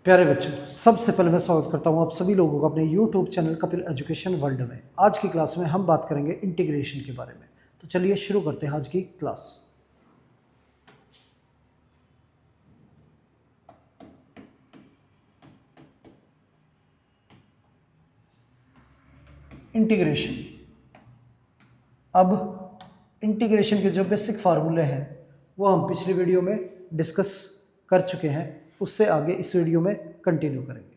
प्यारे बच्चों, सबसे पहले मैं स्वागत करता हूं आप सभी लोगों का अपने YouTube channel Kapil education world में। आज की क्लास में हम बात करेंगे इंटीग्रेशन के बारे में। तो चलिए शुरू करते हैं आज की क्लास। इंटीग्रेशन। अब इंटीग्रेशन के जो बेसिक फार्मूले हैं वो हम पिछली वीडियो में डिस्कस कर चुके हैं, उससे आगे इस वीडियो में कंटिन्यू करेंगे।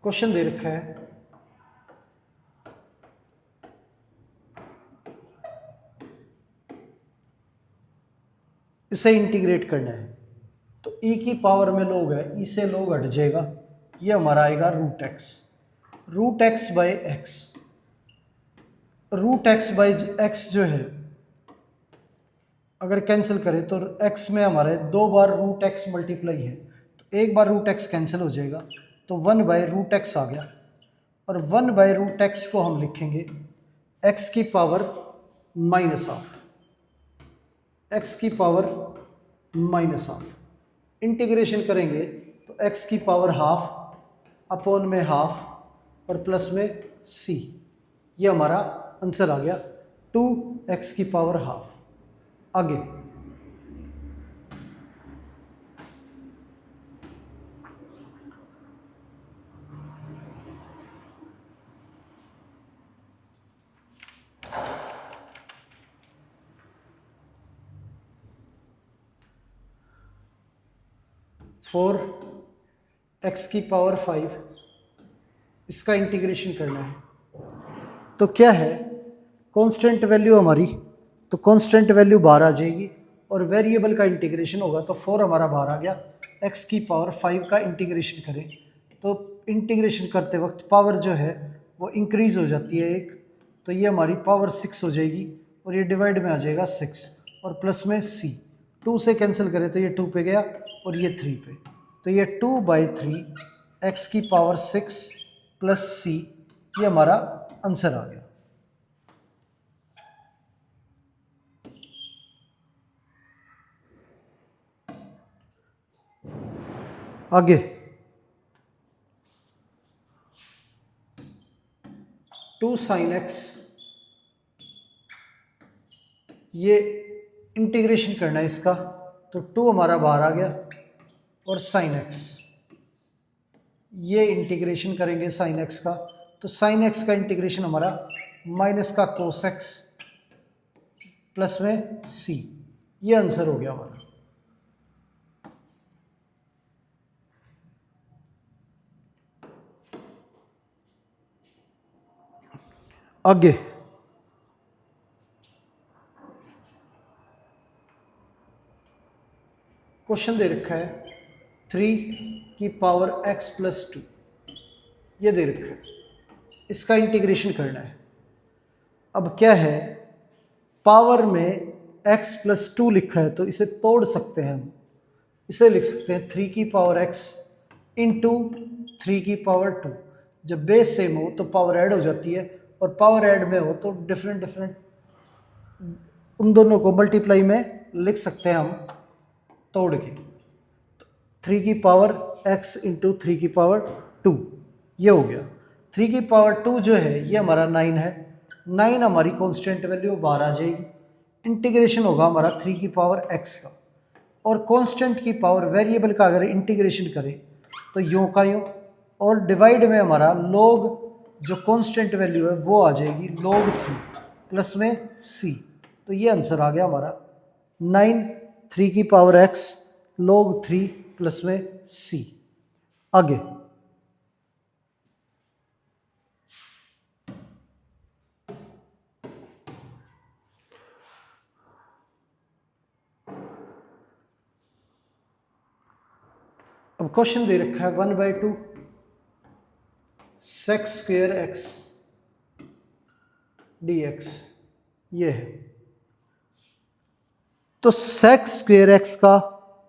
क्वेश्चन दे रखा है, इसे इंटीग्रेट करना है तो e की पावर में लोग है, e से लोग हट जाएगा, ये हमारा आएगा root x by x. Root x by x जो है अगर कैंसिल करें तो x में हमारे दो बार रूट एक्स मल्टीप्लाई है, तो एक बार रूट एक्स कैंसिल हो जाएगा तो 1 बाई रूट एक्स आ गया। और 1 बाई रूट एक्स को हम लिखेंगे x की पावर माइनस हाफ, x की पावर माइनस हाफ। इंटीग्रेशन करेंगे तो x की पावर हाफ अपॉन में हाफ और प्लस में c, ये हमारा आंसर आ गया 2x की पावर हाफ। आगे फोर एक्स की पावर 5, इसका इंटीग्रेशन करना है तो क्या है, कांस्टेंट वैल्यू हमारी, तो कांस्टेंट वैल्यू बाहर आ जाएगी और वेरिएबल का इंटीग्रेशन होगा तो 4 हमारा बाहर आ गया। एक्स की पावर 5 का इंटीग्रेशन करें तो इंटीग्रेशन करते वक्त पावर जो है वो इंक्रीज़ हो जाती है एक, तो ये हमारी पावर 6 हो जाएगी और ये डिवाइड में आ जाएगा 6 और प्लस में c। 2 से कैंसिल करें तो ये 2 पे गया और ये 3 पे, तो ये 2/3 एक्स की पावर 6 प्लस c, ये हमारा आंसर आ गया। आगे 2 sin x, ये इंटीग्रेशन करना है इसका तो 2 हमारा बाहर आ गया और sin x, ये इंटीग्रेशन करेंगे sin x का तो sin x का इंटीग्रेशन हमारा माइनस का cos x प्लस में c, ये आंसर हो गया हमारा। आगे क्वेश्चन दे रखा है 3 की पावर x प्लस 2, ये दे रखा है, इसका इंटीग्रेशन करना है। अब क्या है, पावर में x प्लस 2 लिखा है तो इसे तोड़ सकते हैं हम, इसे लिख सकते हैं 3 की पावर x इंटू 3 की पावर 2। जब बेस सेम हो तो पावर ऐड हो जाती है और पावर ऐड में हो तो डिफरेंट उन दोनों को मल्टीप्लाई में लिख सकते हैं हम तोड़ के। 3 की पावर x इंटू 3 की पावर 2, ये हो गया। 3 की पावर 2 जो है ये हमारा 9 है, 9 हमारी कांस्टेंट वैल्यू बाहर आ जाएगी। इंटीग्रेशन होगा हमारा 3 की पावर x का, और कांस्टेंट की पावर वेरिएबल का अगर इंटीग्रेशन करें तो यूँ का यूँ, और डिवाइड में हमारा log जो कांस्टेंट वैल्यू है वो आ जाएगी log 3 प्लस में c, तो ये आंसर आ गया हमारा 9 3 की पावर x log 3 प्लस में c। आगे अब क्वेश्चन दे रखा है 1/2 sec स्क्वेयर x dx, ये है तो sec स्क्वेयर x का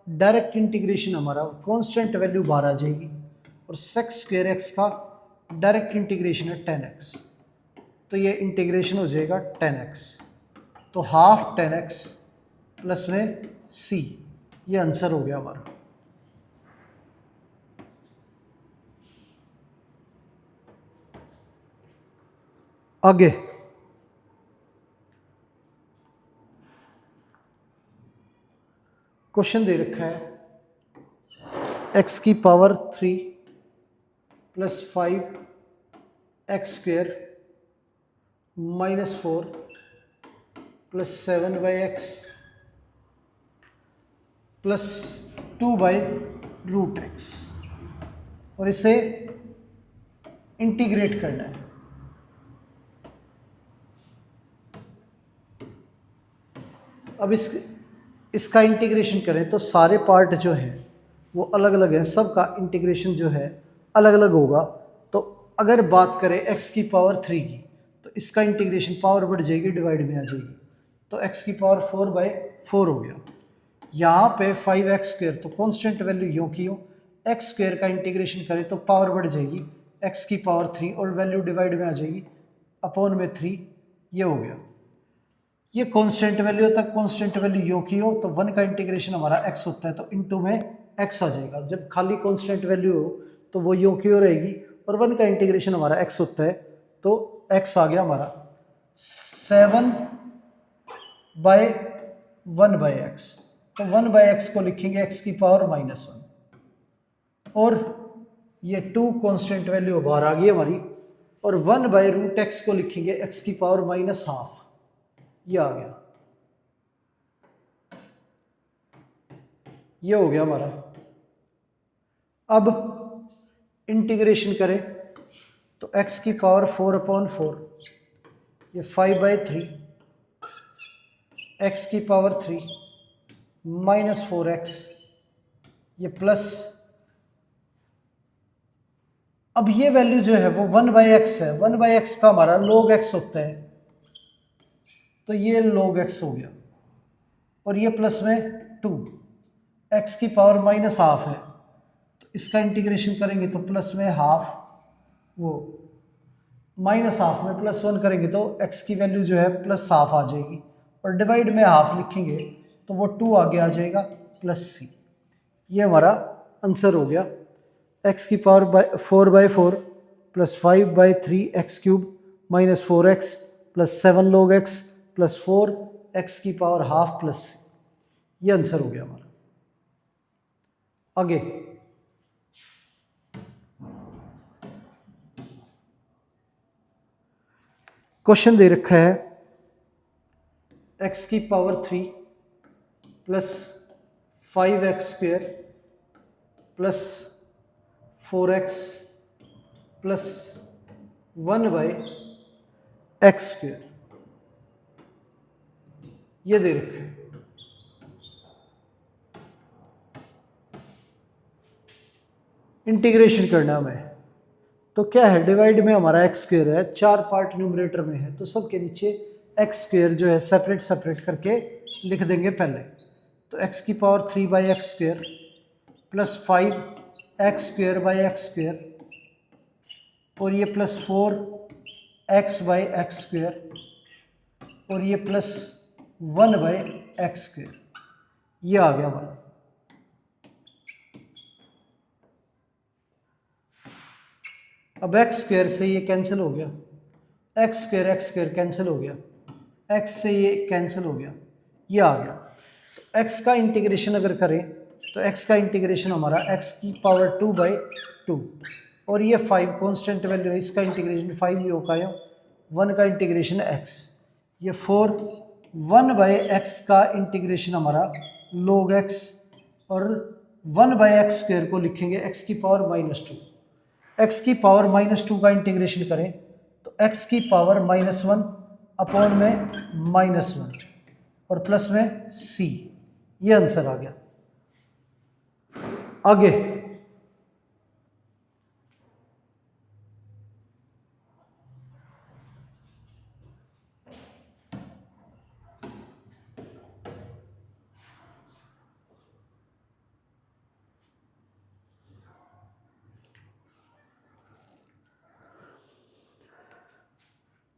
डायरेक्ट इंटीग्रेशन हमारा कांस्टेंट वैल्यू बाहर आ जाएगी और sec स्क्वेयर x का डायरेक्ट इंटीग्रेशन है 10x, तो ये इंटीग्रेशन हो जाएगा 10x, तो हाफ 10x प्लस में c, ये आंसर हो गया हमारा। आगे क्वेश्चन दे रखा है x की power 3 plus 5 x square minus 4 plus 7 by x plus 2 by root x, और इसे इंटीग्रेट करना है। अब इसका इंटीग्रेशन करें तो सारे पार्ट जो हैं वो अलग अलग हैं, सबका इंटीग्रेशन जो है अलग अलग होगा। तो अगर बात करें x की पावर 3 की, तो इसका इंटीग्रेशन पावर बढ़ जाएगी, डिवाइड में आ जाएगी, तो x की पावर 4/4 हो गया। यहाँ पे 5x स्क्वेयर, तो कांस्टेंट वैल्यू यूँ की हो, एक्स स्क्वेयर का इंटीग्रेशन करें तो पावर बढ़ जाएगी x की पावर 3 और वैल्यू डिवाइड में आ जाएगी अपॉन में 3, ये हो गया। ये कांस्टेंट वैल्यू तक, कांस्टेंट वैल्यू यूँ की हो तो 1 का इंटीग्रेशन हमारा x होता है, तो इनटू में x आ जाएगा। जब खाली कांस्टेंट वैल्यू हो तो वो यूँ की हो रहेगी, और 1 का इंटीग्रेशन हमारा x होता है, तो x आ गया हमारा 7/1/x। तो 1/x को लिखेंगे x की पावर -1, और ये 2 कांस्टेंट वैल्यू बाहर आ गई हमारी, और 1/√x को लिखेंगे x की पावर -12, ये आ गया, ये हो गया हमारा। अब इंटीग्रेशन करें तो x की पावर 4/4, ये 5/3, x की पावर 3 -4x, ये प्लस, अब ये वैल्यू जो है वो 1/x है, 1/x का हमारा log x होता है, तो ये log x हो गया, और ये प्लस में 2, x की पावर -12 है, तो इसका इंटीग्रेशन करेंगे तो प्लस में हाफ, वो -12 में +1 करेंगे तो x की वैल्यू जो है +12 आ जाएगी, और डिवाइड में हाफ लिखेंगे तो वो 2 आगे आ जाएगा +c, ये हमारा आंसर हो गया। x की power 4/4 plus 5/3 x cube -4x plus 7 log x plus 4 x की पावर हाफ प्लस c, ये आंसर हो गया हमारा। आगे क्वेश्चन दे रखा है x की power 3 plus 5x square plus 4x plus 1/x square, ये दे रखा है। इंटीग्रेशन करना हमें, तो क्या है, डिवाइड में हमारा एक्स स्क्वेयर है, 4 पार्ट न्यूमरेटर में है, तो सबके नीचे एक्स स्क्वेयर जो है सेपरेट सेपरेट करके लिख देंगे पहले। तो एक्स की power 3/x square plus 5x square by x square, और ये प्लस 4x/x स्क्वेयर, और ये प्लस 1/x स्क्वेयर, ये आ गया हमारा। अब एक्स स्क्वेयर से ये कैंसिल हो गया, एक्स स्क्वेयर कैंसिल हो गया, एक्स से ये कैंसिल हो गया, ये आ गया। तो एक्स का इंटीग्रेशन अगर करें तो एक्स का इंटीग्रेशन हमारा एक्स की पावर 2/2, और ये 5 कांस्टेंट वैल्यू है, इसका इंटीग्रेशन 5 ही होगा, 1 का इंटीग्रेशन एक्स, ये 4 1/x का इंटीग्रेशन हमारा log x, और 1/x स्क्वेयर को लिखेंगे x की पावर -2, x की पावर -2 का इंटीग्रेशन करें तो x की पावर -1 अपॉन में -1 और प्लस में c, ये आंसर आ गया। आगे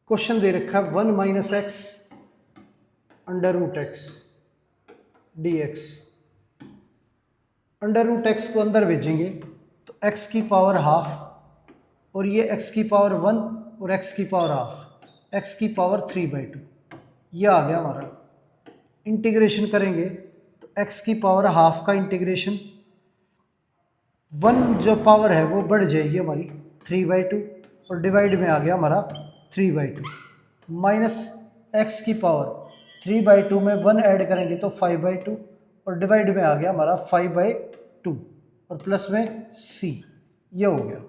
क्वेश्चन दे रखा है 1 minus x under root x d x. Under root x को अंदर भेजेंगे तो एक्स की पावर हाफ और ये एक्स की पावर 1 और एक्स की पावर हाफ, एक्स की पावर 3/2, ये आ गया हमारा। इंटीग्रेशन करेंगे तो एक्स की पावर हाफ का इंटीग्रेशन 1 जो पावर है वो बढ़ जाएगी हमारी 3/2 और डिवाइड में आ गया हमारा 3/2 माइनस एक्स की पावर 3/2 में 1 ऐड करेंगे तो 5/2 और डिवाइड में आ गया हमारा 5/2 और प्लस में c, ये हो गया,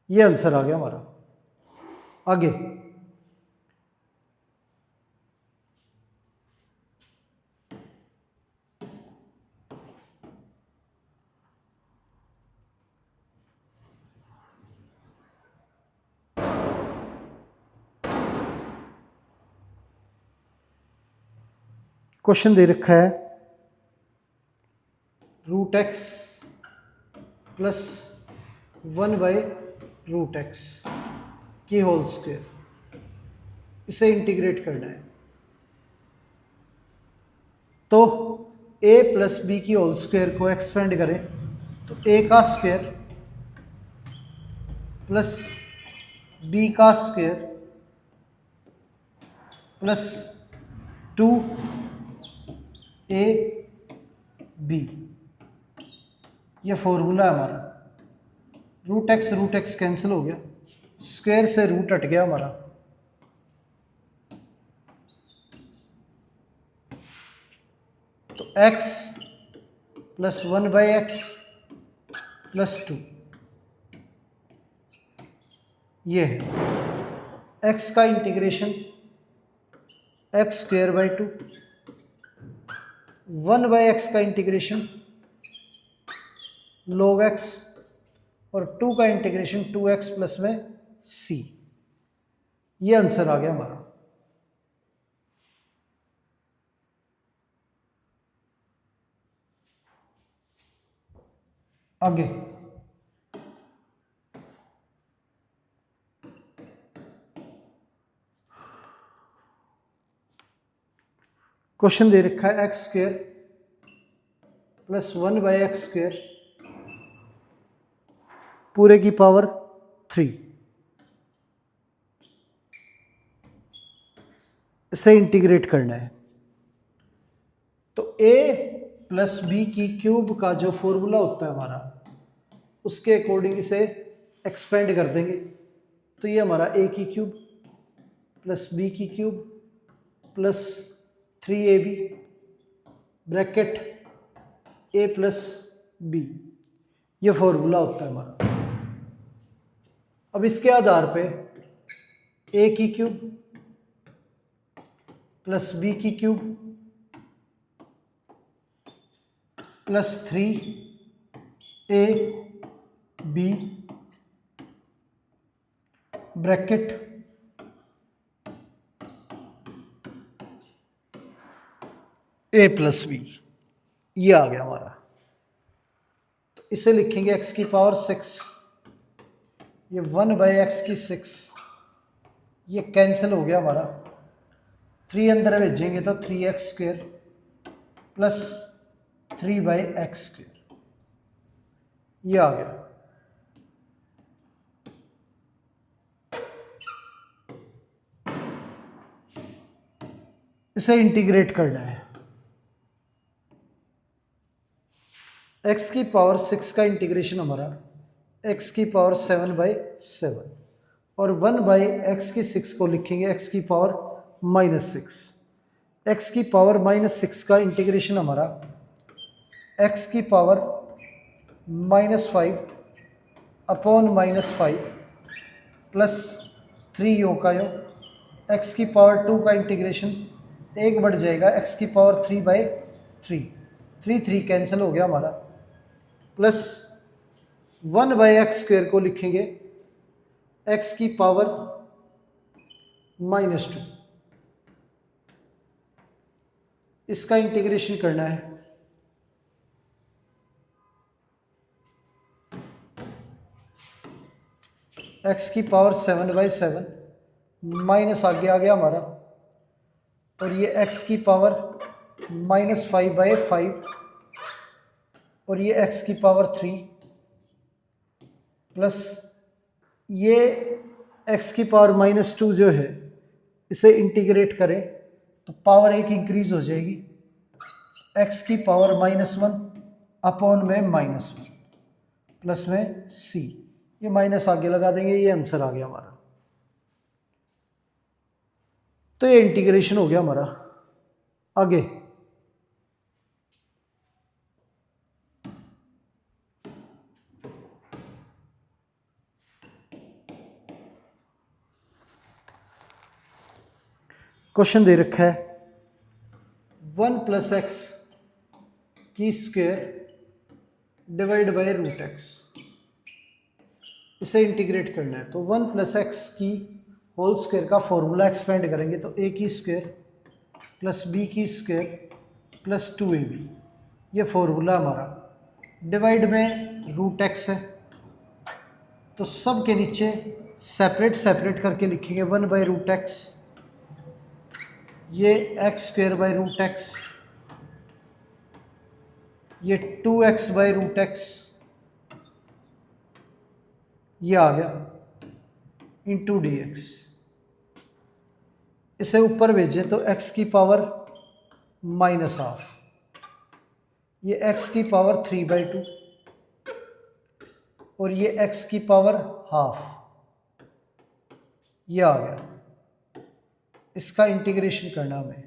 ये आंसर आ गया हमारा। आगे क्वेश्चन दे रखा है रूट एक्स प्लस 1/√x की होल स्क्वायर, इसे इंटीग्रेट करना है। तो a प्लस बी की होल स्क्वायर को एक्सपेंड करें तो a का स्क्वायर प्लस b का स्क्वायर प्लस 2ab, ये फॉर्मूला है हमारा। रूट एक्स कैंसिल हो गया, स्क्वायर से रूट हट गया हमारा, तो x प्लस 1/x प्लस 2, ये है x का इंटीग्रेशन x²/2, 1/x का इंटीग्रेशन log x और 2 का इंटीग्रेशन 2x प्लस में c, ये आंसर आ गया हमारा। आगे क्वेश्चन दे रखा है x² प्लस 1/x² पूरे की पावर 3, इसे इंटीग्रेट करना है। तो a प्लस बी की क्यूब का जो फॉर्मूला होता है हमारा, उसके अकॉर्डिंग इसे एक्सपेंड कर देंगे तो ये हमारा a की क्यूब प्लस b की cube plus 3ab bracket a plus b, ये फॉर्मूला होता है हमारा। अब इसके आधार पे a की क्यूब प्लस b की cube plus 3ab bracket a plus b, ये आ गया हमारा। तो इसे लिखेंगे x की पावर 6, ये 1/x की 6, ये कैंसिल हो गया हमारा, 3 अंदर भेजेंगे तो 3x² प्लस 3/x², ये आ गया। इसे इंटीग्रेट करना है। x की पावर 6 का इंटीग्रेशन हमारा x की पावर 7/7 और 1/x की 6 को लिखेंगे x की पावर -6। x की पावर -6 का इंटीग्रेशन हमारा x की पावर -5 अपॉन -5 प्लस 3 योग का योग, x की पावर 2 का इंटीग्रेशन एक बढ़ जाएगा x की पावर 3/3, 3 कैंसिल हो गया हमारा, प्लस 1/x² को लिखेंगे x की पावर -2, इसका इंटीग्रेशन करना है। एक्स की पावर 7/7 माइनस आगे आ गया हमारा, और ये एक्स की पावर -5/5, और ये एक्स की पावर 3 प्लस ये एक्स की पावर -2 जो है, इसे इंटीग्रेट करें तो पावर एक इंक्रीज हो जाएगी, एक्स की पावर -1 अपॉन में -1 प्लस में सी, ये माइनस आगे लगा देंगे, ये आंसर आ गया हमारा। तो ये इंटीग्रेशन हो गया हमारा। आगे क्वेश्चन दे रखा है 1 + x की स्क्वायर डिवाइड बाय √x, इसे इंटीग्रेट करना है। तो 1 + x की होल स्क्वायर का फॉर्मूला एक्सपेंड करेंगे तो a की स्क्वायर प्लस b की स्क्वायर प्लस 2ab, ये फॉर्मूला हमारा। डिवाइड में √x है, तो सब के नीचे सेपरेट सेपरेट करके लिखेंगे 1/√x, ये x²/√x, ये 2x/√x, ये आ गया इंटू dx। इसे ऊपर भेजें तो x की पावर -12, ये x की पावर 3/2, और ये x की पावर ½ ये आ गया। इसका इंटीग्रेशन करना हमें।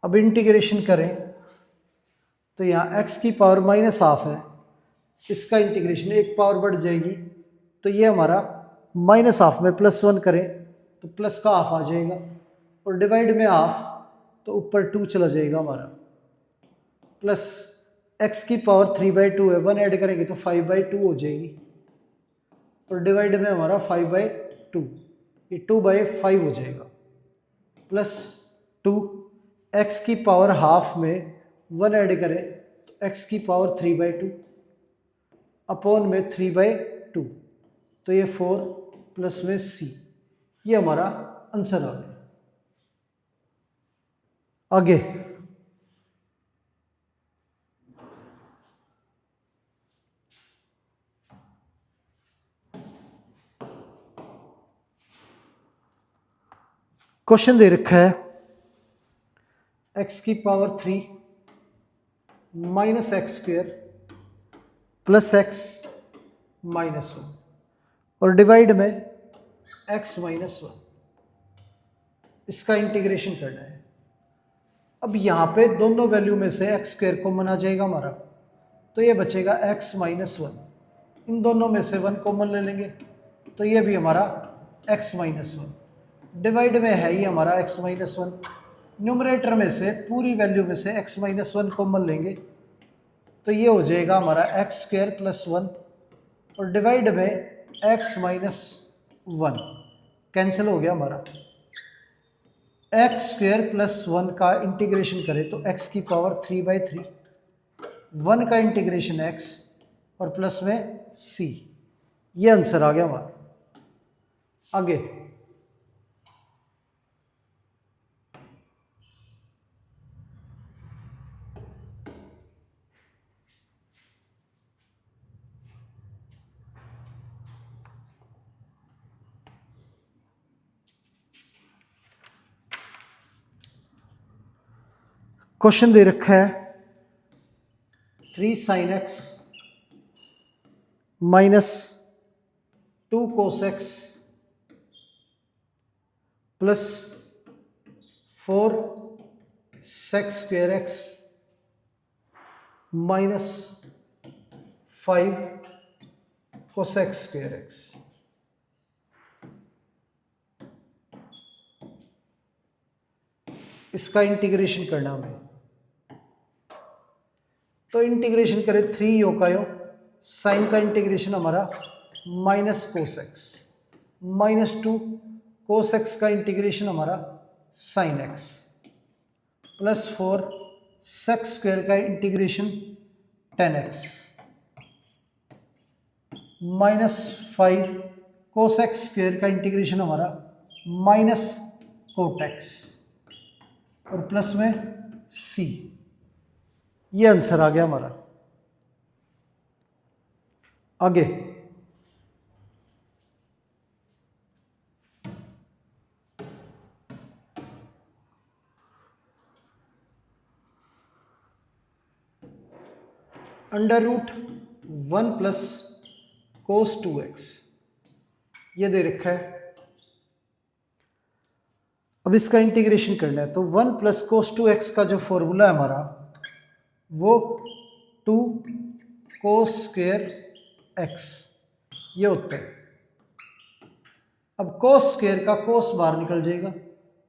अब इंटीग्रेशन करें तो यहाँ x की पावर -½ है, इसका इंटीग्रेशन एक पावर बढ़ जाएगी, तो ये हमारा -½ में +1 करें तो प्लस का ½ आ जाएगा, और डिवाइड में ½ तो ऊपर 2 चला जाएगा हमारा, प्लस x की पावर 3/2 है, 1 ऐड करेंगे तो 5/2 हो जाएगी, और डिवाइड में हमारा 5/2, ये 2/5 हो जाएगा, प्लस 2, x की पावर ½ में 1 ऐड करें तो x की पावर 3/2 अपॉन में 3/2, तो ये 4 प्लस में c, ये हमारा आंसर आ गया। आगे क्वेश्चन दे रखा है x की पावर 3 -x² प्लस x -1, और डिवाइड में x -1, इसका इंटीग्रेशन करना है। अब यहाँ पे दोनों वैल्यू में से x² कॉमन आ जाएगा हमारा, तो ये बचेगा x -1, इन दोनों में से 1 कॉमन ले लेंगे तो ये भी हमारा x -1, डिवाइड में है ही हमारा x -1, न्यूमरेटर में से पूरी वैल्यू में से x -1 कॉमन लेंगे तो ये हो जाएगा हमारा x² + 1, और डिवाइड में x -1 कैंसिल हो गया हमारा। x² + 1 का इंटीग्रेशन करें तो x की पावर 3/3, 1 का इंटीग्रेशन x और प्लस में c, ये आंसर आ गया हमारा। आगे क्वेश्चन दे रखा है 3 sin x -2 cos x plus 4 sec² x -5 cosec² x। इसका इंटीग्रेशन करना हमें, तो इंटीग्रेशन करें 3 योकायो, साइन का इंटीग्रेशन हमारा -cos x, -2 cos x का इंटीग्रेशन हमारा sin x, प्लस 4 sec² का integration tan x, -5 cos x square का इंटीग्रेशन हमारा माइनस कोट एक्स और प्लस में सी। ये आंसर आ गया हमारा। आगे √1 प्लस कोस 2x ये दे रखा है। अब इसका इंटीग्रेशन करना है तो 1 प्लस कोस 2x का जो फॉर्मूला है हमारा वो 2 कोस स्क्वेयर x ये होता है। अब कोस स्क्वेयर का कोस बाहर निकल जाएगा,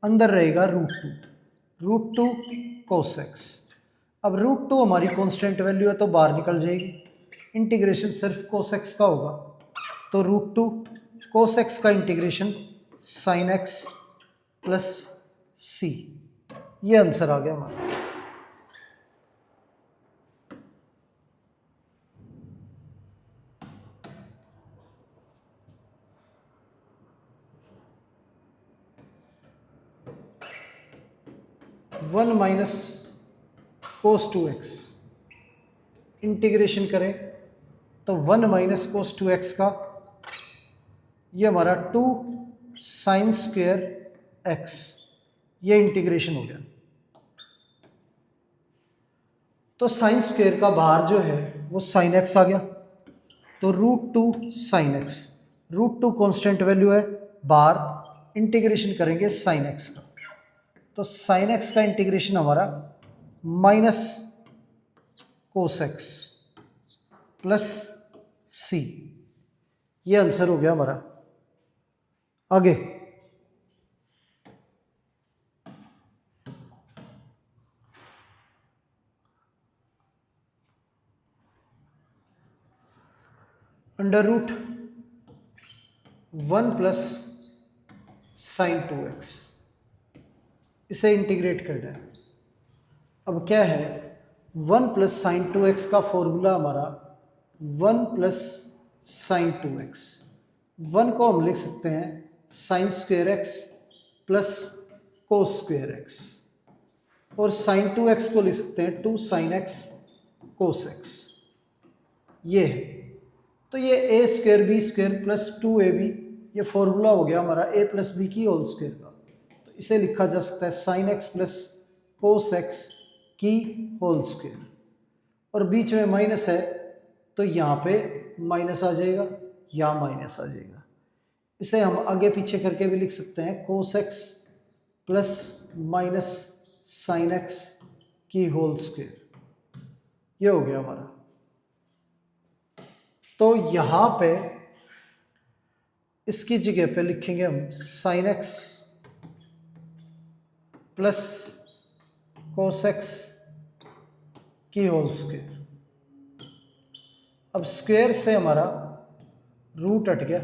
अंदर रहेगा √2 कोस x। अब √2 हमारी कांस्टेंट वैल्यू है तो बाहर निकल जाएगी, इंटीग्रेशन सिर्फ कोस x का होगा तो √2 कोस x का integration sign x plus c. ये आंसर आ गया हमारा। One minus cos 2x integration करें तो 1 माइनस कोस 2x का ये हमारा 2 साइन स्क्वेयर x ये इंटीग्रेशन हो गया। तो साइन स्क्वेयर का बाहर जो है वो साइन x आ गया तो √2 साइन x, √2 कांस्टेंट वैल्यू है, बाहर इंटीग्रेशन करेंगे साइन x का तो साइन x का इंटीग्रेशन हमारा minus cos x plus c. ये आंसर हो गया हमारा। आगे √1 प्लस साइन 2x इसे इंटीग्रेट करना है। अब क्या है 1 प्लस साइन 2x का फॉर्मूला हमारा 1 प्लस साइन 2x। 1 को हम लिख सकते हैं sine square x plus cos square x और साइन 2x को लिख सकते हैं 2 साइन x कोस x। ये है तो ये a square b square plus 2ab ये फॉर्मूला हो गया हमारा a प्लस बी की होल स्क्वेयर का। तो इसे लिखा जा सकता है sine x plus cos x की होल स्क्वेयर और बीच में माइनस है तो यहाँ पे माइनस आ जाएगा, यहाँ माइनस आ जाएगा। इसे हम आगे पीछे करके भी लिख सकते हैं cos x plus minus sine x की होल स्क्वेयर। ये हो गया हमारा। तो यहाँ पे इसकी जगह पे लिखेंगे हम sine x plus cos x की होल स्क्वेयर। अब स्क्वेयर से हमारा रूट हट गया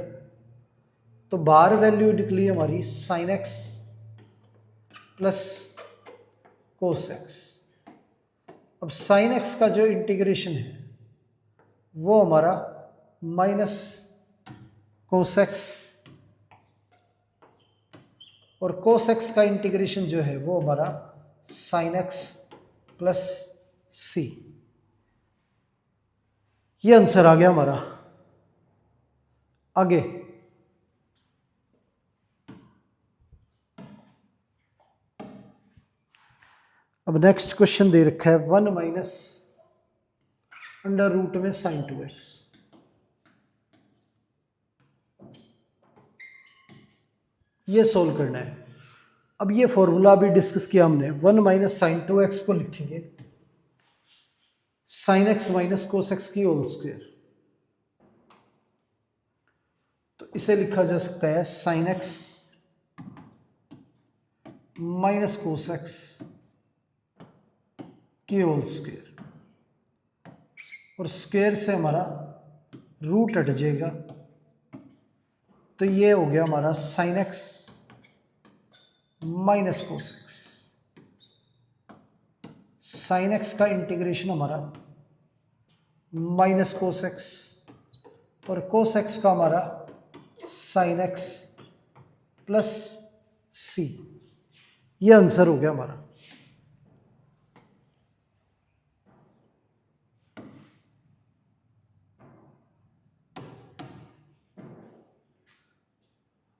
तो बाहर वैल्यू निकली हमारी sine x plus cos x। अब साइन x का जो इंटीग्रेशन है वो हमारा माइनस कोस x और कोस x का इंटीग्रेशन जो है वो हमारा साइन x प्लस सी। ये आंसर आ गया हमारा। आगे अब नेक्स्ट क्वेश्चन दे रखा है 1 माइनस अंडर रूट में साइन 2x। ये सोल्व करना है। अब ये फॉर्मूला भी डिस्कस किया हमने। 1 माइनस साइन 2x को लिखेंगे sine x minus cos x की होल स्क्वेयर। तो इसे लिखा जा सकता है sine x minus cos x की होल स्क्वेयर और स्क्वेयर से हमारा रूट हट जाएगा तो ये हो गया हमारा sine x minus cos x। Sine x का इंटीग्रेशन हमारा माइनस कोस x और कोस एक्स का हमारा साइन एक्स प्लस सी। ये आंसर हो गया हमारा।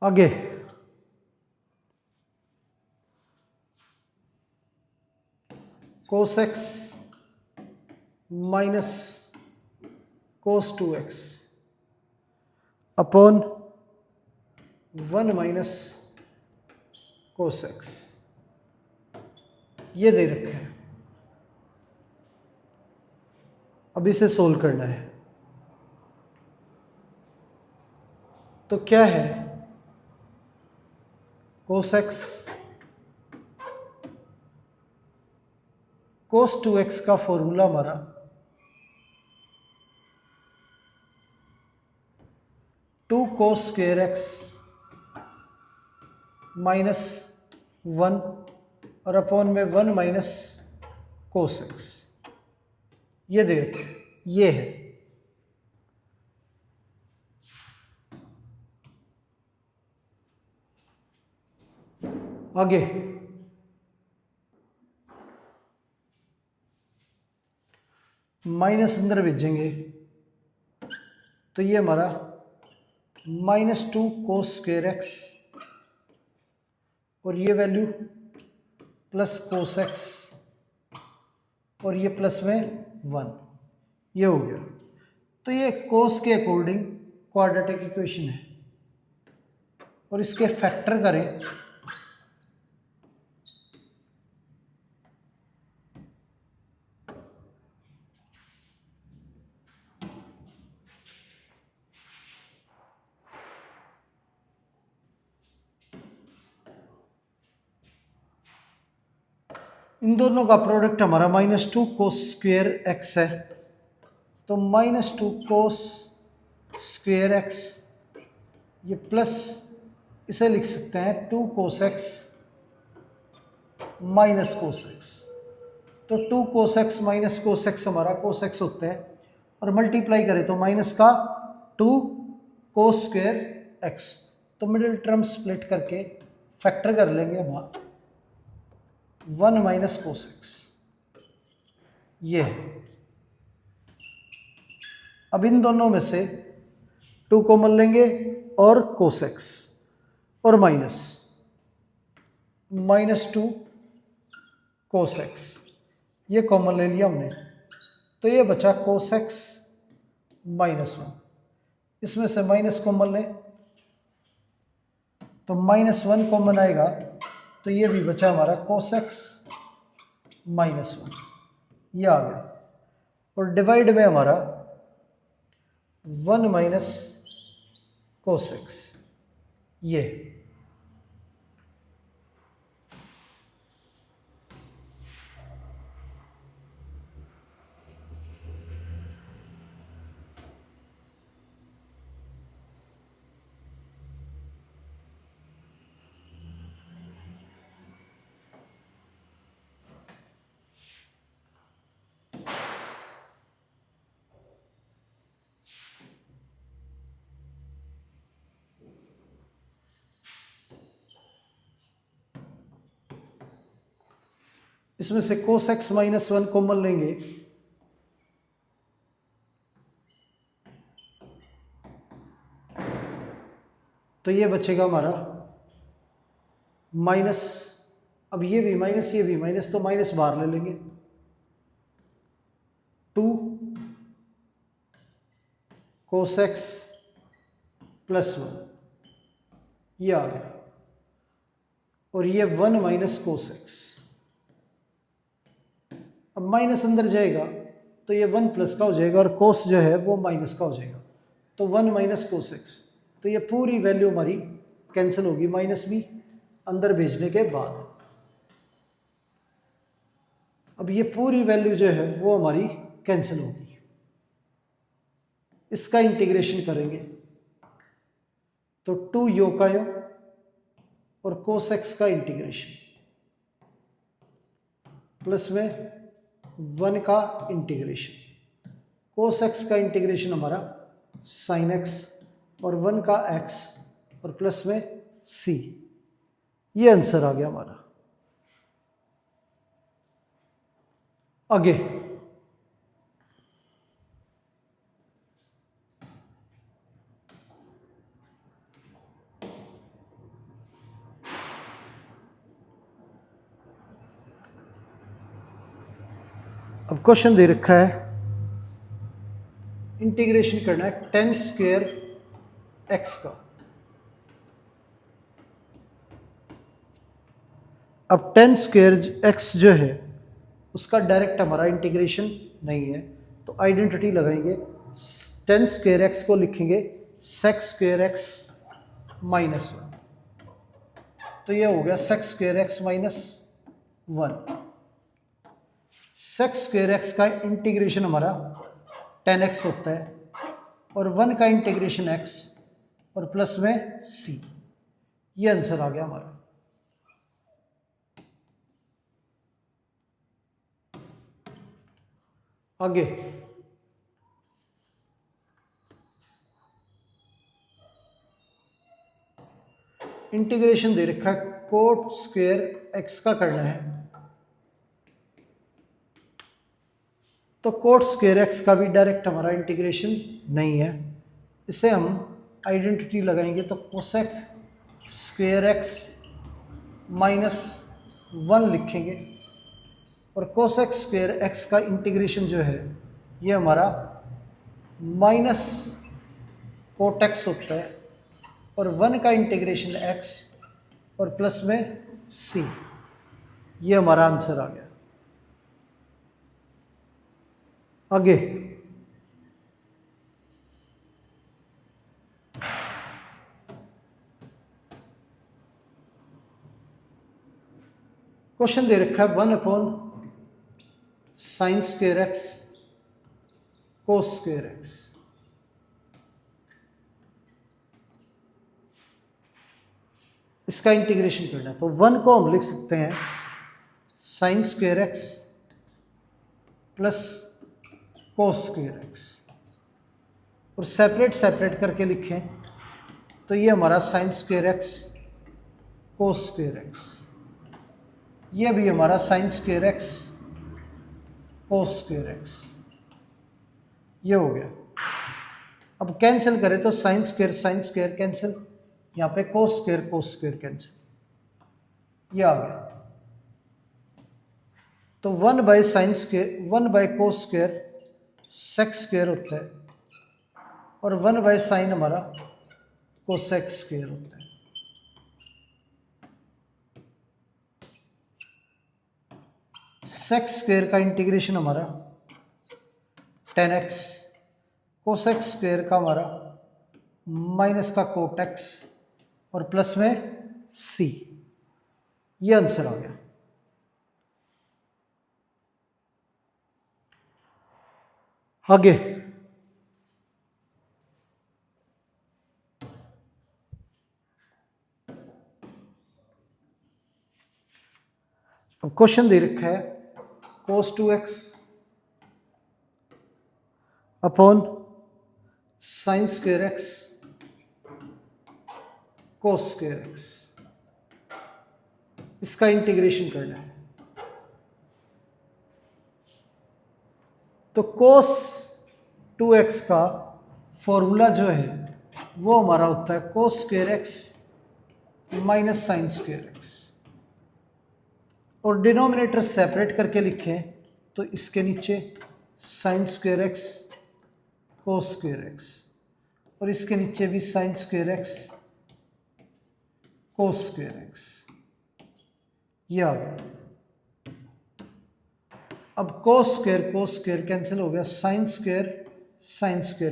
आगे cos x minus cos 2x upon 1 minus cos x, ये दे रखे हैं। अब इसे सोल्व करना है। तो क्या है, कोस एक्स कोस 2x का फॉर्मूला हमारा two cos square x minus 1 और अपॉन में 1 माइनस कोस एक्स, ये दे रखे, ये है। आगे माइनस अंदर भेजेंगे तो ये हमारा -2 कोस स्क्वेयर एक्स और ये वैल्यू प्लस कोस एक्स और ये प्लस में 1, ये हो गया। तो ये कोस के अकॉर्डिंग क्वाड्रेटिक इक्वेशन है और इसके फैक्टर करें इन दोनों का प्रोडक्ट हमारा -2 कोस स्क्वेयर एक्स है। तो -2 कोस स्क्वेयर एक्स, ये प्लस इसे लिख सकते हैं 2 cos x minus cos x. तो 2 cos x minus cos x हमारा कोस एक्स होता है और मल्टीप्लाई करें तो माइनस का 2 कोस स्क्वेयर एक्स। तो मिडिल टर्म स्प्लिट करके फैक्टर कर लेंगे हम 1 माइनस कोस एक्स, ये है। अब इन दोनों में से 2 कॉमन लेंगे और कोस एक्स और -2 कोस एक्स, ये कॉमन ले लिया हमने। तो ये बचा कोस एक्स -1, इसमें से माइनस कॉमन लें तो -1 कॉमन आएगा, तो ये भी बचा हमारा कोस एक्स -1, ये आ गया। और डिवाइड में हमारा 1 माइनस कोस एक्स, ये। इसमें से कोस एक्स -1 कॉमन लेंगे तो ये बचेगा हमारा माइनस, अब ये भी माइनस ये भी माइनस, तो माइनस बाहर ले लेंगे, 2 कोस एक्स +1, ये आ गया। और ये 1 माइनस कोस एक्स, अब माइनस अंदर जाएगा तो ये 1 प्लस का हो जाएगा और कोस जो है वो माइनस का हो जाएगा, तो 1 माइनस कोस एक्स। तो ये पूरी वैल्यू हमारी कैंसिल होगी, माइनस भी अंदर भेजने के बाद। अब ये पूरी वैल्यू जो है वो हमारी कैंसिल होगी। इसका इंटीग्रेशन करेंगे तो 2 यो का यो और कोस एक्स का इंटीग्रेशन प्लस में 1 का इंटीग्रेशन। कोस एक्स का इंटीग्रेशन हमारा साइन एक्स और 1 का एक्स और प्लस में सी। ये आंसर आ गया हमारा। आगे अब क्वेश्चन दे रखा है, इंटीग्रेशन करना है टेन स्क्वायर एक्स का। अब टेन स्क्वायर एक्स जो है उसका डायरेक्ट हमारा इंटीग्रेशन नहीं है, तो आइडेंटिटी लगाएंगे। टेन स्क्वायर एक्स को लिखेंगे सेक्स स्क्वायर एक्स माइनस 1, तो ये हो गया sex square x minus 1। Sex square x का इंटीग्रेशन हमारा 10x होता है और 1 का इंटीग्रेशन x और प्लस में c। ये आंसर आ गया हमारा। आगे इंटीग्रेशन दे रखा है कोट स्क्वायर x का करना है, तो कोट स्क्वायर एक्स का भी डायरेक्ट हमारा इंटीग्रेशन नहीं है। इसे हम आइडेंटिटी लगाएंगे तो कोसेक स्क्वायर एक्स माइनस 1 लिखेंगे और कोसेक स्क्वायर एक्स का इंटीग्रेशन जो है ये हमारा माइनस कोट एक्स होता है और 1 का इंटीग्रेशन एक्स और प्लस में सी। ये हमारा आंसर आ गया। आगे क्वेश्चन दे रखा है 1 upon sine square x cos square x. इसका इंटीग्रेशन करना है, तो 1 को हम लिख सकते हैं sine square x plus cos square x और सेपरेट सेपरेट करके लिखें तो ये हमारा sine square x cos square x, ये भी हमारा sine square x cos square x. ये हो गया। अब कैंसिल करें तो साइन स्क्वायर कैंसिल, यहाँ पे कोस स्क्वायर कैंसिल। ये आ गया। तो 1 by sine square 1 by cos square sex square होता है और 1 बाई साइन हमारा कोसेक स्क्वायर होता है। सेक्स स्क्वायर का इंटीग्रेशन हमारा 10x, कोसेक स्क्वायर का हमारा माइनस का कोट एक्स और प्लस में c। ये आंसर आ गया। आगे अब क्वेश्चन दे रखा है cos 2x upon sine square x cos square x. इसका इंटीग्रेशन करना है, तो cos 2x का फॉर्मूला जो है वो हमारा होता है cos square x minus sine square x और डिनोमिनेटर सेपरेट करके लिखें तो इसके नीचे sine square x cos square x और इसके नीचे भी sine square x cos square x. ये आ गया। अब कोस स्क्वायर कैंसिल हो गया, साइन स्क्वायर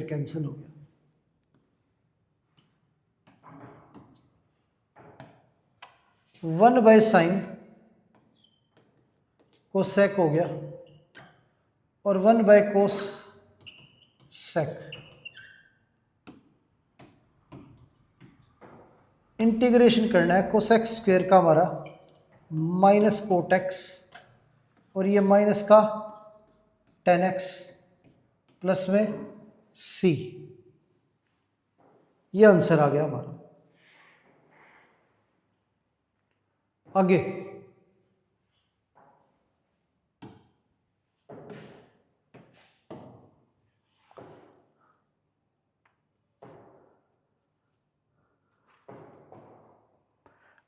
कैंसिल हो गया। वन बाय साइन कोसेक हो गया और 1 बाय कोस सेक। इंटीग्रेशन करना है कोसेक स्क्वायर का हमारा माइनस कोट एक्स और ये माइनस का 10x प्लस में c। ये आंसर आ गया हमारा। आगे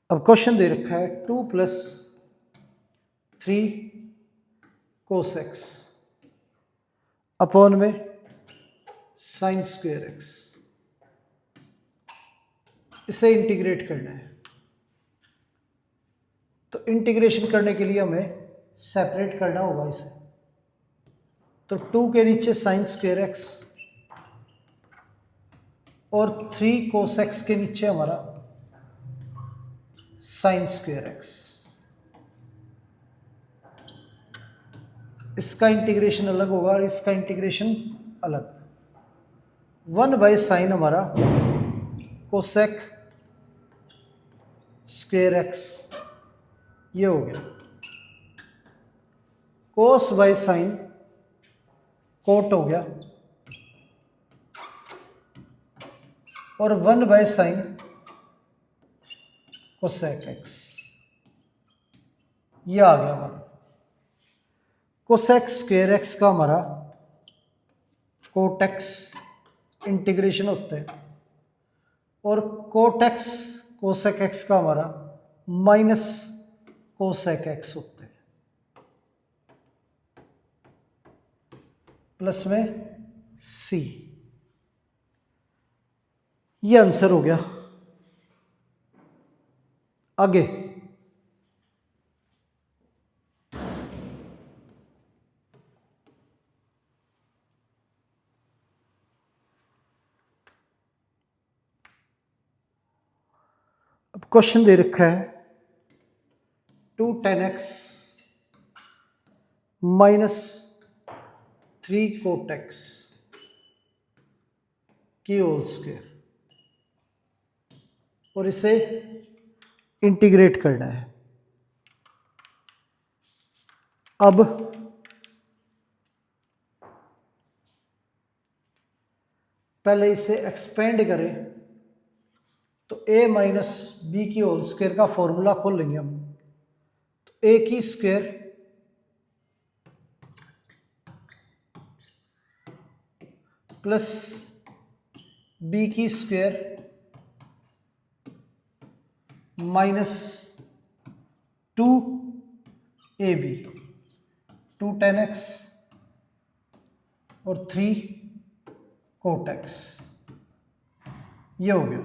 अब क्वेश्चन दे रखा है 2+3 cos x अपॉन में sin स्क्वेयर x। इसे इंटीग्रेट करना है, तो इंटीग्रेशन करने के लिए हमें सेपरेट करना होगा इसे। तो 2 के नीचे sin स्क्वेयर x और 3 cos x के नीचे हमारा sin स्क्वेयर x। इसका इंटीग्रेशन अलग होगा और इसका इंटीग्रेशन अलग। 1/sin हमारा कोसेक स्क्वेयर x ये हो गया। कोस बाय साइन कोट हो गया और 1/sin कोसेक x ये आ गया हमारा। कोसेक स्क्वेयर x का हमारा कोट x इंटीग्रेशन होता है और कोट x कोसेक x का हमारा माइनस कोसेक x होता है, प्लस में c। ये आंसर हो गया। आगे अब क्वेश्चन दे रखा है 2 tan x minus 3 cot x की होल स्क्वायर और इसे इंटीग्रेट करना है। अब पहले इसे एक्सपेंड करें तो a माइनस बी की होल स्क्वायर का फॉर्मूला खोल लेंगे हम। तो a की स्क्वायर प्लस b की square minus 2ab 2 tan x और 3 cot x ये हो गया।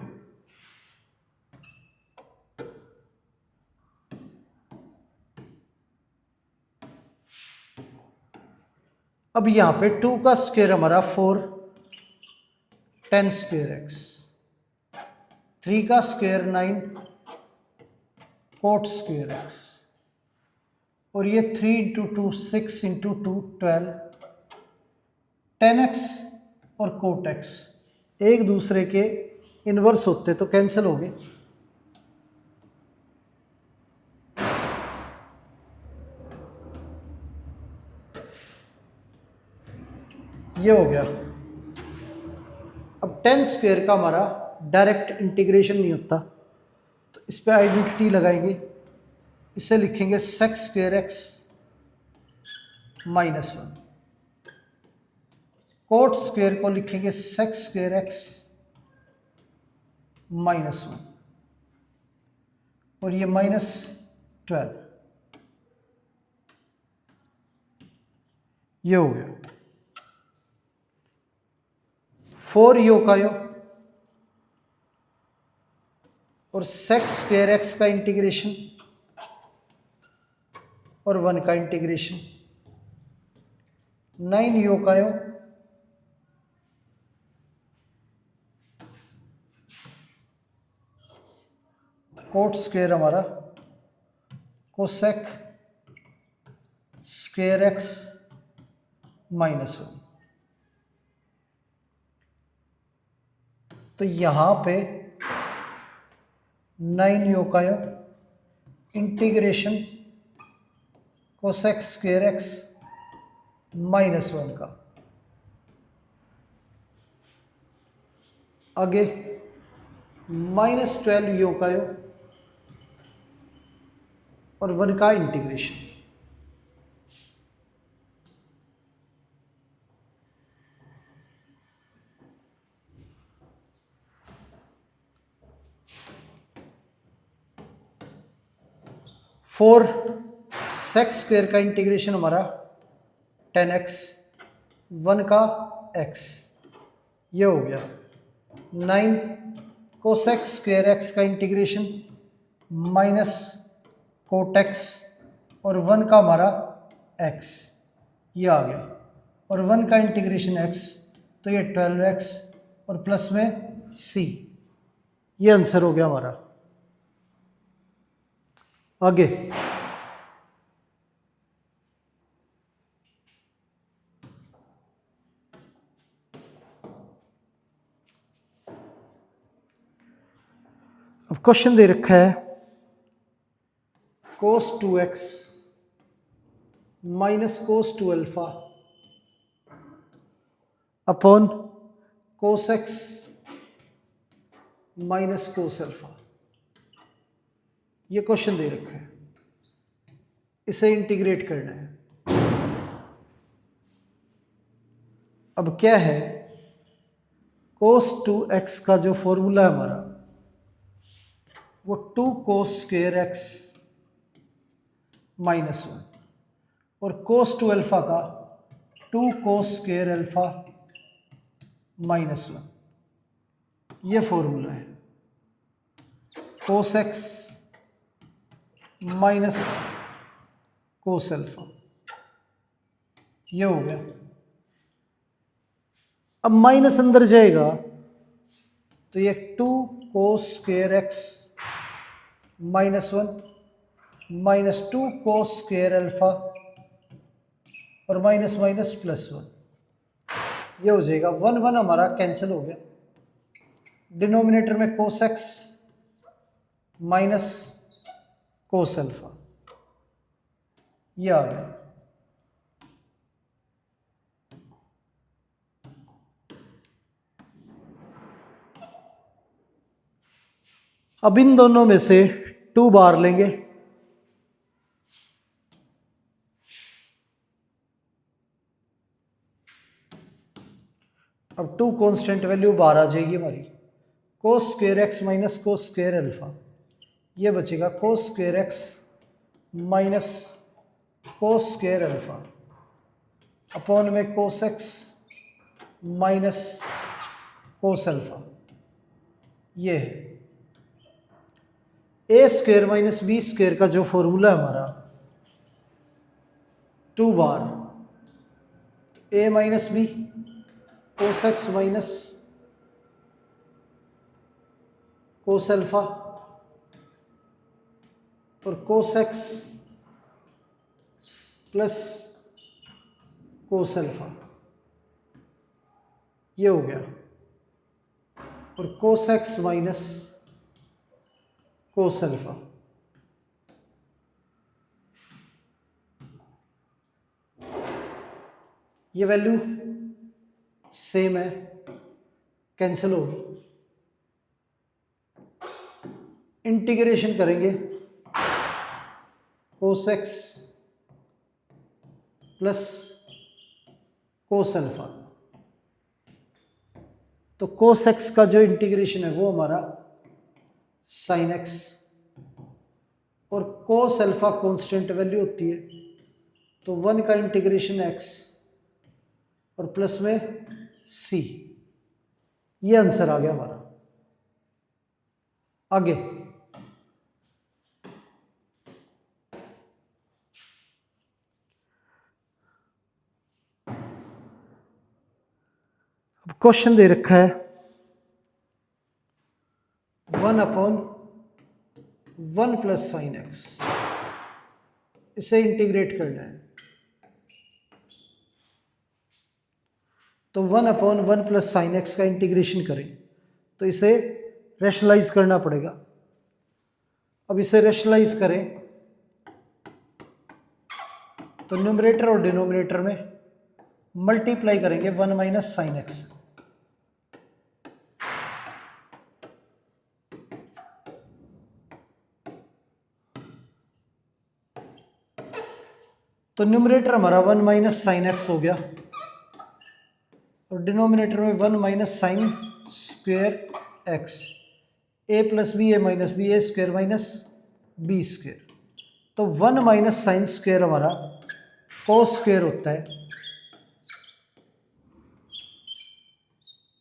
अब यहां पे 2 का स्क्वायर हमारा 4 tan स्क्वायर x, 3 का स्क्वायर 9 cot स्क्वायर x और ये 3 इंटू 2 6 इंटू 2 12 tan x और cot x एक दूसरे के इनवर्स होते तो कैंसिल हो गए। ये हो गया। अब tan स्क्वायर का हमारा डायरेक्ट इंटीग्रेशन नहीं होता तो इस पे आइडेंटिटी लगाएंगे। इसे लिखेंगे sec square x minus 1, coat square को लिखेंगे sec स्क्वायर x माइनस 1 और ये माइनस 12 ये हो गया। 4 यो का यो और sec स्क्वायर x का इंटीग्रेशन और 1 का इंटीग्रेशन 9 यो का यो कोट स्क्वायर हमारा कोसेक स्क्वायर x माइनस 1। तो यहां पे 9 यो का यो integration cosec square x minus 1 का। आगे -12 यो का यो और 1 का इंटीग्रेशन। फोर सेक्स स्क्वेयर का इंटीग्रेशन हमारा 10x, 1 का x, ये हो गया। 9 कोसेक्स स्क्वेयर x का इंटीग्रेशन माइनस कोटेक्स और 1 का हमारा x, ये आ गया। और 1 का इंटीग्रेशन x, तो ये 12x और प्लस में c, ये आंसर हो गया हमारा। आगे अब क्वेश्चन दे रखा है cos 2x minus cos 2 alpha upon cos x minus cos alpha. ये क्वेश्चन दे रखा है, इसे इंटीग्रेट करना है। अब क्या है, cos 2x का जो फॉर्मूला है हमारा वो 2 cos स्क्वेयर x माइनस 1 और cos 2 अल्फा का 2 cos स्क्वेयर अल्फा माइनस 1, ये फॉर्मूला है। cos x minus cos alpha, ये हो गया। अब माइनस अंदर जाएगा तो ये 2 cos square x minus 1 minus 2 cos square alpha और माइनस माइनस प्लस 1, ये हो जाएगा। 1 1 हमारा कैंसिल हो गया। डिनोमिनेटर में cos x minus cos alpha, ये आ गया। अब इन दोनों में से 2 बार लेंगे, अब 2 कांस्टेंट वैल्यू बाहर आ जाएगी हमारी। cos square x minus cos square alpha, ये बचेगा cos square x minus cos square alpha upon में cos x minus cos alpha, ये है। A square minus B square का जो फॉर्मूला है हमारा 2 बार, A minus B cos x minus cos alpha और cos x plus cos alpha, ये हो गया। और cos x minus cos alpha, ये वैल्यू सेम है, कैंसिल होगी। इंटीग्रेशन करेंगे cos x plus cos alpha, तो cos x का जो इंटीग्रेशन है वो हमारा sin x और cos अल्फा कांस्टेंट वैल्यू होती है, तो 1 का इंटीग्रेशन x और प्लस में c, ये आंसर आ गया हमारा। आगे अब क्वेश्चन दे रखा है 1/1 प्लस साइन एक्स, इसे इंटीग्रेट करना है। तो 1/1 प्लस साइन एक्स का इंटीग्रेशन करें तो इसे रैशनलाइज करना पड़ेगा। अब इसे रैशनलाइज करें तो न्यूमरेटर और डिनोमिनेटर में मल्टीप्लाई करेंगे 1 माइनस साइन एक्स। तो न्यूमरेटर हमारा 1 माइनस साइन एक्स हो गया और डिनोमिनेटर में 1 माइनस sine square x, A plus B A minus b a square minus B square. तो 1 माइनस साइन स्क्वेयर हमारा कोस स्क्वेयर होता है,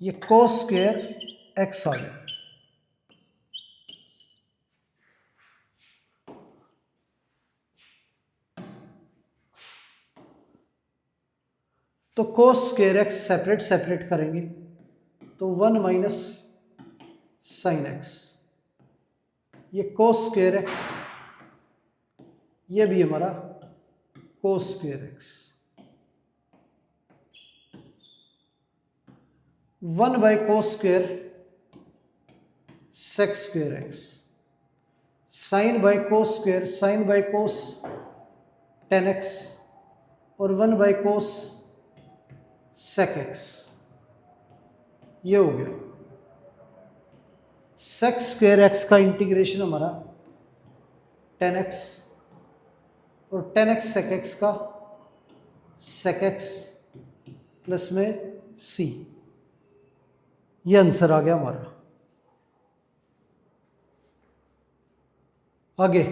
ये कोस स्क्वेयर एक्स आ गया। तो कोस स्क्वेयर एक्स सेपरेट सेपरेट करेंगे तो 1 माइनस साइन एक्स, ये कोस स्क्वेयर एक्स, ये भी हमारा cos square x. 1 by cos square sec square x, sine by cos square sine by cos tan x और 1 बाय कोस सेक एक्स, ये हो गया। सेक स्क्वेयर एक्स का इंटीग्रेशन हमारा 10x और 10x सेक एक्स का सेक एक्स प्लस में c, ये आंसर आ गया हमारा। आगे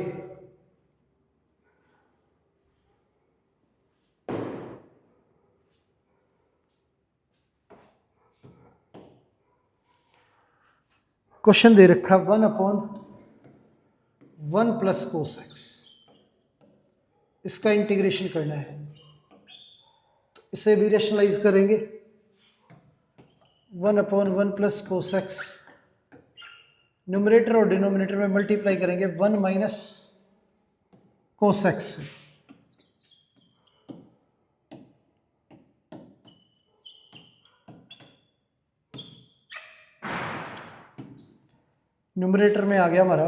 क्वेश्चन दे रखा 1/1 प्लस कोस एक्स, इसका इंटीग्रेशन करना है तो इसे भी रेशनलाइज करेंगे। 1/1 प्लस कोस एक्स, न्यूमरेटर और डिनोमिनेटर में मल्टीप्लाई करेंगे 1 माइनस कोस एक्स से। न्यूमरेटर में आ गया हमारा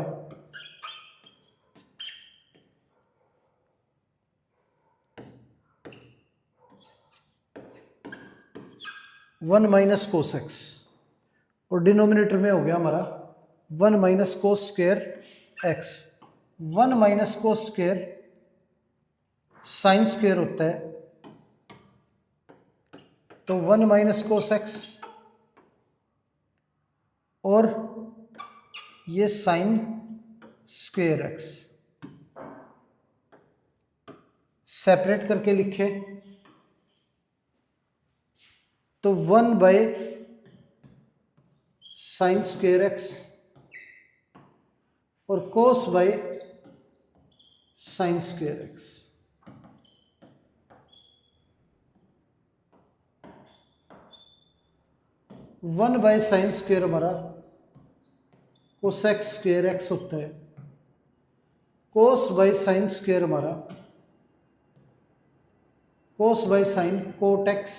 1 माइनस कोस एक्स और डिनोमिनेटर में हो गया हमारा 1 minus cos square x. 1 minus cos square sine square होता है, तो 1 माइनस कोस एक्स और ये साइन स्क्वेयर एक्स सेपरेट करके लिखे तो 1 बाय साइन स्क्वेयर एक्स और cos by sine square x. One by sine square हमारा कोसेक स्क्वेयर एक्स होता है, कोस बाय साइन स्क्वेयर हमारा cos by sine cot x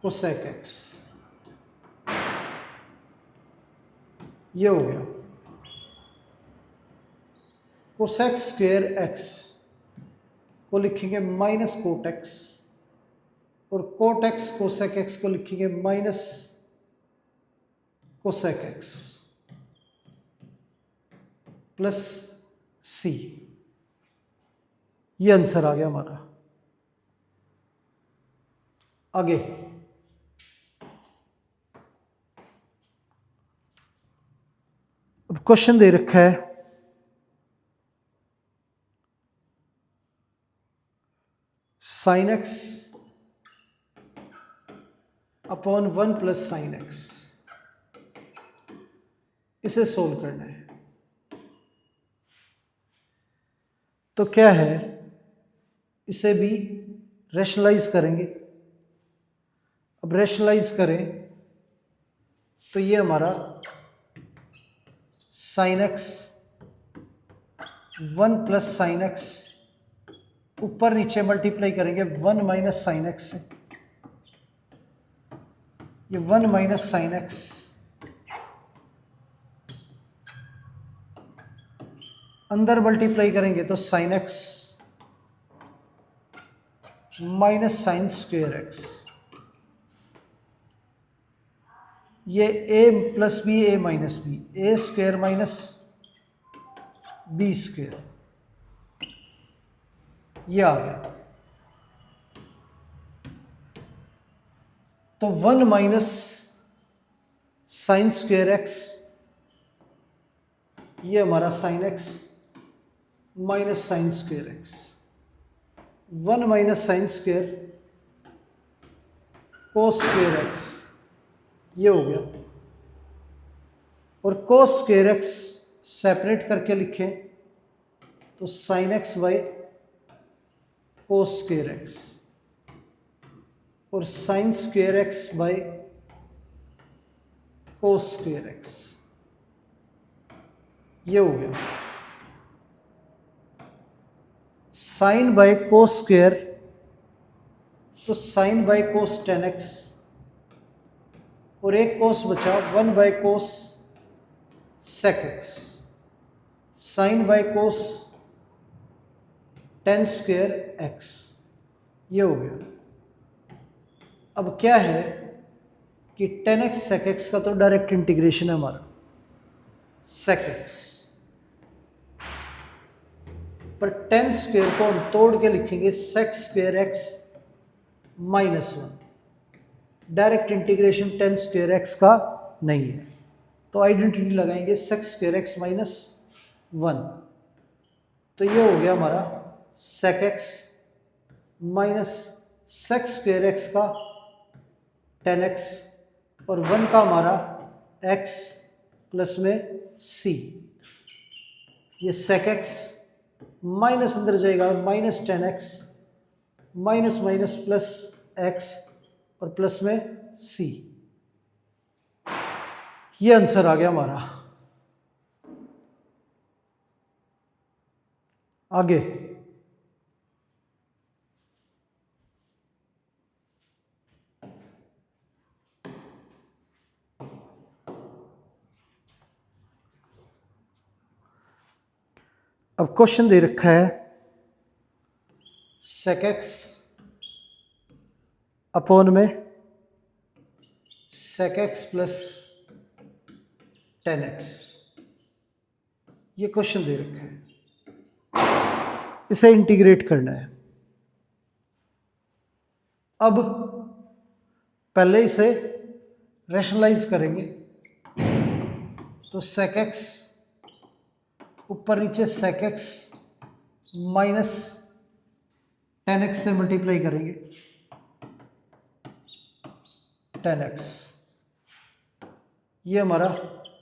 cosec x, ये हो गया। कोसेक स्क्वेयर एक्स को लिखेंगे माइनस कोट एक्स और कोट एक्स कोसेक एक्स को लिखेंगे minus cosec x plus c, ये आंसर आ गया हमारा। आगे अब क्वेश्चन दे रखा है sine x upon 1 plus sine x, इसे सोल्व करना है। तो क्या है, इसे भी रैशनलाइज करेंगे। अब रैशनलाइज करें तो ये हमारा sine x 1 plus sine x ऊपर नीचे मल्टीप्लाई करेंगे 1 माइनस साइन एक्स से, ये 1 माइनस साइन एक्स अंदर मल्टीप्लाई करेंगे तो sine x minus sine square x, ये a plus B A minus b, a square minus B square, ये आ गया। तो 1 माइनस साइन स्क्वेयर एक्स, ये हमारा sign x minus sine square x, 1 माइनस साइन स्क्वेयर कोस स्क्वेयर एक्स, ये हो गया। और कोस स्क्वेयर एक्स सेपरेट करके लिखें तो sine x by cos square x, और sine square x by cos square x, ये हो गया। साइन बाई कोस स्क्वेयर, तो sine by cos tan x, और एक कोस बचा 1 by cos sec x, sine by cos tan square x, ये हो गया। अब क्या है कि टेन एक्स सेक एक्स का तो डायरेक्ट इंटीग्रेशन है हमारा, सेक एक्स, पर टेन स्क्वेयर को हम तोड़ के लिखेंगे sec square x minus 1। Direct integration tan square x का नहीं है, तो आइडेंटिटी लगाएंगे सेक स्क्वेयर एक्स माइनस 1। तो ये हो गया हमारा sec x minus sec square x का टेन एक्स, और 1 का हमारा एक्स प्लस में सी, ये सेक एक्स माइनस अंदर जाएगा minus tan x, minus minus plus x, और प्लस में सी, ये आंसर आ गया हमारा। आगे अब क्वेश्चन दे रखा है सेक एक्स अपॉन में sec x plus tan x, ये क्वेश्चन दे रखा है, इसे इंटीग्रेट करना है। अब पहले इसे रैशनलाइज करेंगे, तो सेक एक्स ऊपर नीचे sec x minus tan x से मल्टीप्लाई करेंगे, टेन एक्स, ये हमारा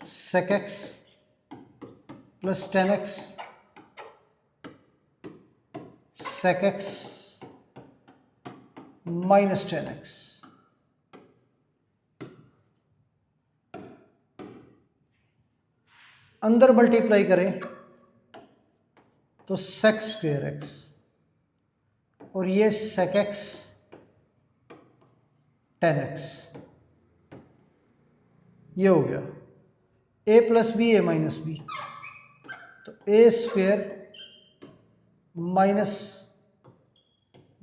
sec x plus tan x, sec x minus tan x, अंदर मल्टीप्लाई करें तो सेक स्क्वेयर एक्स, और ये सेक एक्स टेन एक्स, ये हो गया। A plus B A minus B, तो A square minus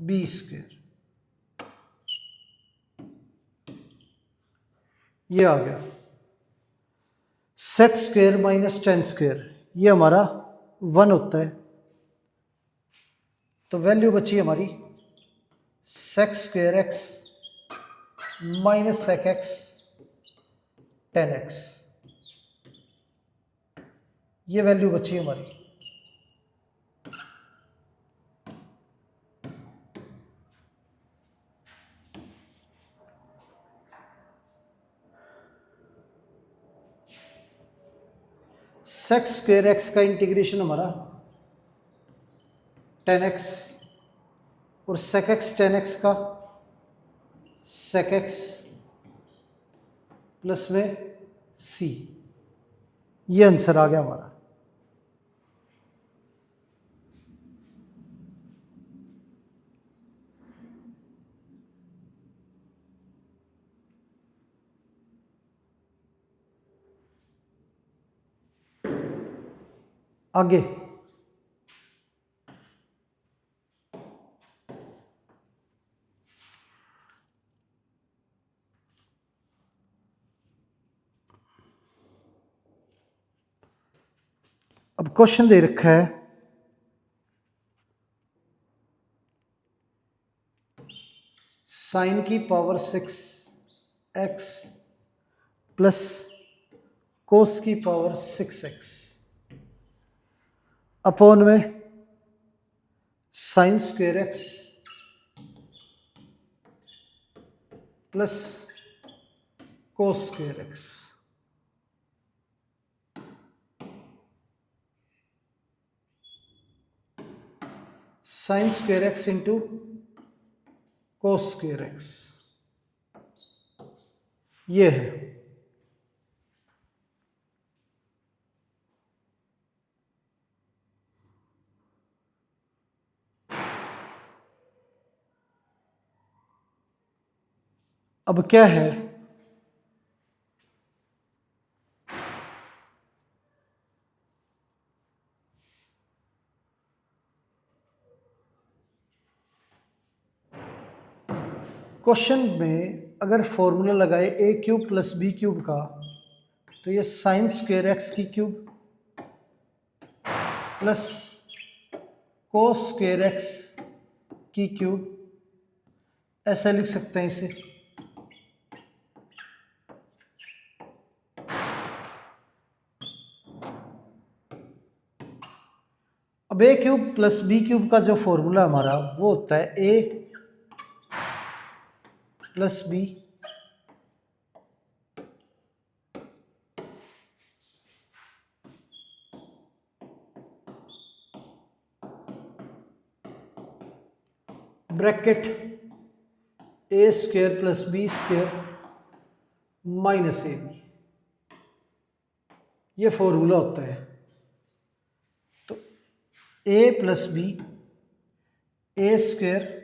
B square, ये आ गया। Sec square minus tan square, ये हमारा 1 होता है, तो वैल्यू बची हमारी sec square x minus sec x tan x, ये वैल्यू बची हमारी। सेक स्क्वेयर एक्स का इंटीग्रेशन हमारा टेन एक्स, और सेक एक्स टेन एक्स का सेक एक्स प्लस में सी, ये आंसर आ गया हमारा। आगे अब क्वेश्चन दे रखा है साइन की पावर 6x प्लस कोस की पावर 6x अपॉन में sign square x plus cos square x. Sign square x into cos square x, ये है। अब क्या है, क्वेश्चन में अगर फॉर्मूला लगाए a cube plus b cube का, तो ये साइन स्क्वेयर एक्स की cube plus cos square x की क्यूब, ऐसा लिख सकते हैं इसे। अब a cube plus b cube का जो फॉर्मूला हमारा वो होता है a plus b bracket a square plus b square minus a b, ये फॉर्मूला होता है। तो a plus B a square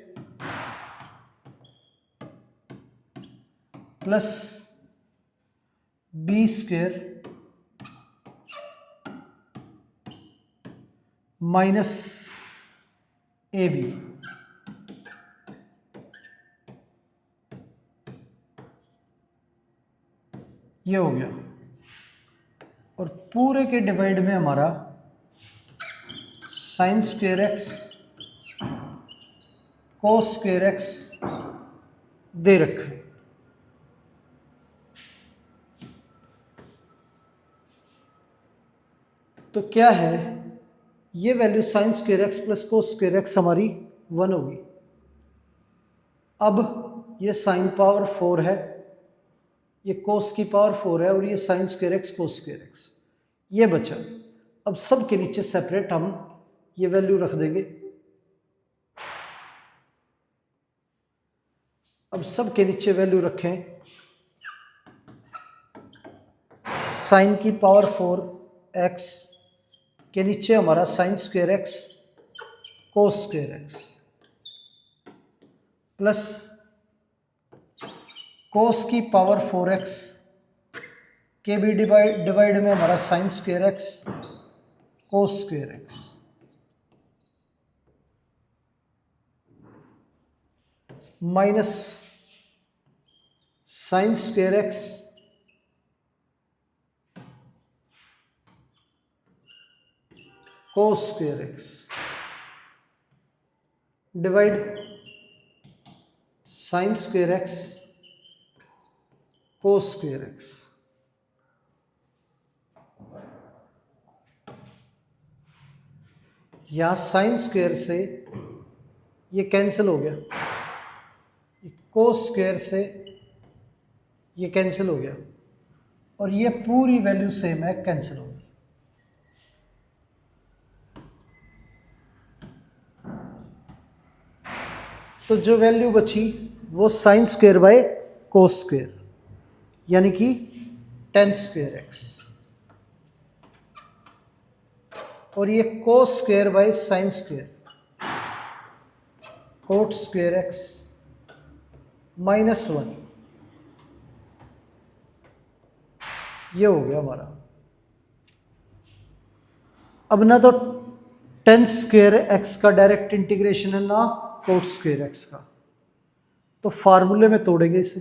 plus b square minus a b, ये हो गया। और पूरे के डिवाइड में हमारा sine square x cos square x दे रखा है। तो क्या है, ये value sine square x plus cos square x हमारी 1 होगी। अब ये साइन पावर 4 है, ये कोस की पावर 4 है, और ये sine square x cos square x, ये बचा। अब सब के नीचे सेपरेट हम ये वैल्यू रख देंगे। अब सब के नीचे वैल्यू रखें, साइन की पावर 4 एक्स के नीचे हमारा sine square x cos square x plus कोस की पावर 4x के भी डिवाइड में हमारा sine square x cos square x minus sine square x cos square x divide sign square x cos square x. यहां sine square से ये cancel हो गया, कोस स्क्वेयर से ये कैंसिल हो गया, और ये पूरी वैल्यू सेम है, कैंसिल होगी। तो जो वैल्यू बची वो sine square by cos square, यानी कि टेन स्क्वेयर एक्स, और ये cos square by sine square coat square x -1, ये हो गया हमारा। अब ना तो टेन स्क्वेयर एक्स का डायरेक्ट इंटीग्रेशन है, ना कोट स्क्वेयर एक्स का, तो फार्मूले में तोड़ेंगे इसे।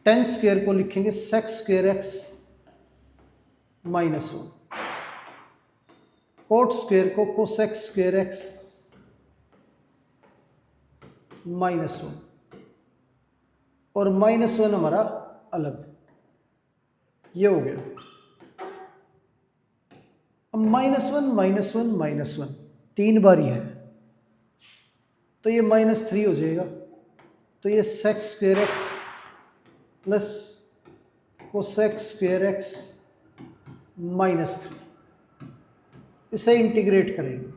टेन स्क्वेयर को लिखेंगे sec square x -1, cot square को कोसेक स्क्वेयर एक्स -1 और -1 हमारा अलग, ये हो गया। अब -1 -1 -1 3 बारी है तो ये -3 हो जाएगा। तो ये sec square x plus cosec square x -3, इसे इंटीग्रेट करेंगे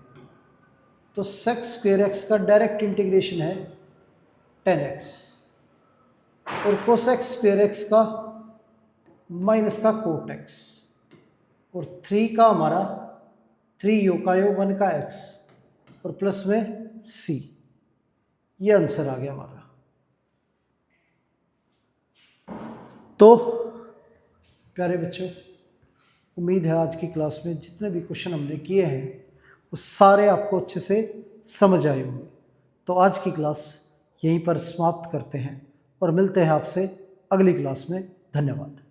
तो sec स्क्वेयर एक्स का डायरेक्ट इंटीग्रेशन है 10x और कोसेक स्क्वेयर एक्स का माइनस का कोट एक्स और 3 का हमारा 3 यो का यो 1 का x और प्लस में c, ये आंसर आ गया हमारा। तो प्यारे बच्चों, उम्मीद है आज की क्लास में जितने भी क्वेश्चन हमने किए हैं वो सारे आपको अच्छे से समझ आए होंगे। तो आज की क्लास यहीं पर समाप्त करते हैं और मिलते हैं आपसे अगली क्लास में। धन्यवाद।